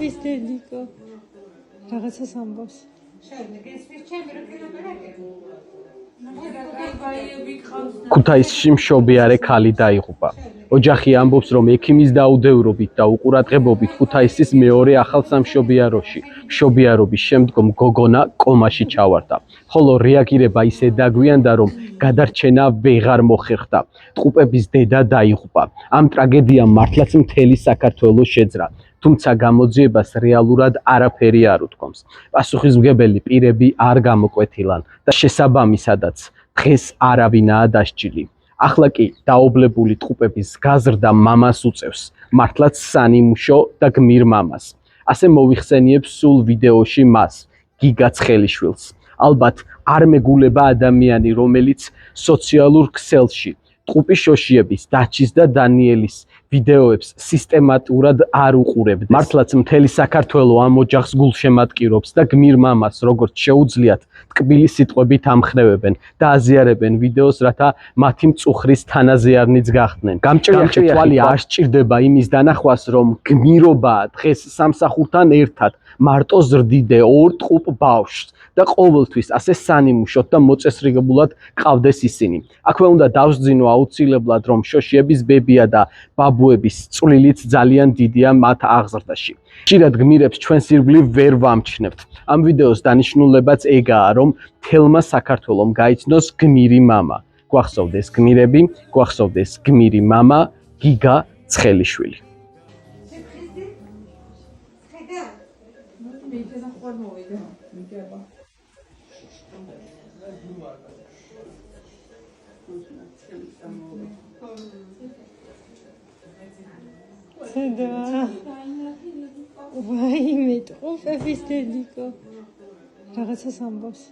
ყოფების დედიკო რაღაცას ამბობს. ქუთაისში მშობიარე ქალი დაიღუპა. ოჯახი ამბობს, რომ ექიმის დაუდევრობით და უყურადღებობით ქუთაისის მეორე ახალსამშობიაროში მშობიარობის შემდგომ გოგონა კომაში ჩავარდა. ხოლო რეაგირება ისე დაგვიანდა, რომ გადარჩენა ვეღარ მოხერხდა. ტყუპების დედა დაიღუპა. ამ ტრაგედიამ მართლაც მთელი საქართველოს შეძრა. თუმცა გამოძიებას რეალურად არაფერი არ უთქვამს. პასუხისმგებელი პირები არ გამოკვეთილან და შესაბამისადაც დღეს არავინაა დასჯილი. ახლა კი დაობლებული ტყუპების გაზრდა მამას უწევს, მართლაც სანიმუშო და გმირ მამას. ასე მოვიხსენიებ სულ ვიდეოში მას, გიგა ცხელიშვილს. ალბათ არ მეგულება ადამიანი, რომელიც სოციალურ ქსელში ტყუპის შოშიების, დაჩის და დანიელის ვიდეოებს სისტემატურად არ უყურებდეს. მართლაც მთელი საქართველო ამ ოჯახს გულშემატკივრობს და გმირ მამას როგორც შეუძლიათ ტკბილი სიტყვებით ამხნევებენ და აზიარებენ ვიდეოს, რათა მათი მწუხრის თანაზიარნიც გახდნენ. გამჭრიახი თვალი არ სჭირდება იმის დანახვას, რომ გმირობაა დღეს სამსახურთან ერთად მარტო ზრდიდე ორ ტყუპ ბავშვს და ყოველთვის ასე სანიმუშოდ და მოწესრიგებულად ყავდეს ისინი. აქვე უნდა დავსძინო აუცილებლად, რომ შოშიების ბებია და ბაბუების წვლილიც ძალიან დიდია მათ აღზრდაში. ხშირად გმირებს ჩვენს ირგვლივ ვერ ვამჩნევთ. ამ ვიდეოს დანიშნულებაც ეგაა, რომ მთელმა საქართველომ გაიცნოს გმირი მამა. გვახსოვდეს გმირები, გვახსოვდეს გმირი მამა, გიგა ცხელიშვილი. ვაიმე ყოფების დედიკო რაღაცას ამბობს.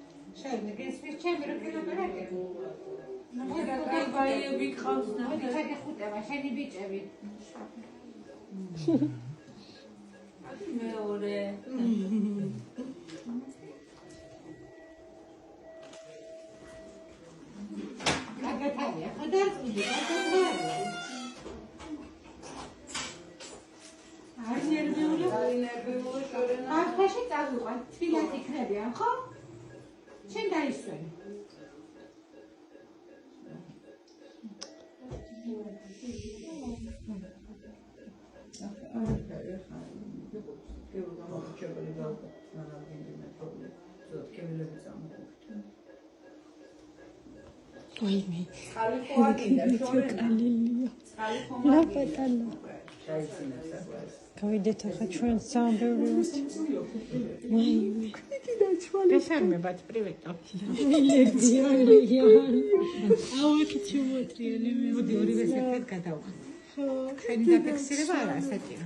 არხაში წავიყვან, თბილად იქნებიან, ხო? შენ დაისვენ. ვაიმე ლაპატალა გავიდეთ ახლა ჩვენ სამბევრიოთ. ვაიმე Desarmebat, привет. მოდი ორივე საერთოდ გადავა. ხენი დაფიქსირება არა, საჭირო.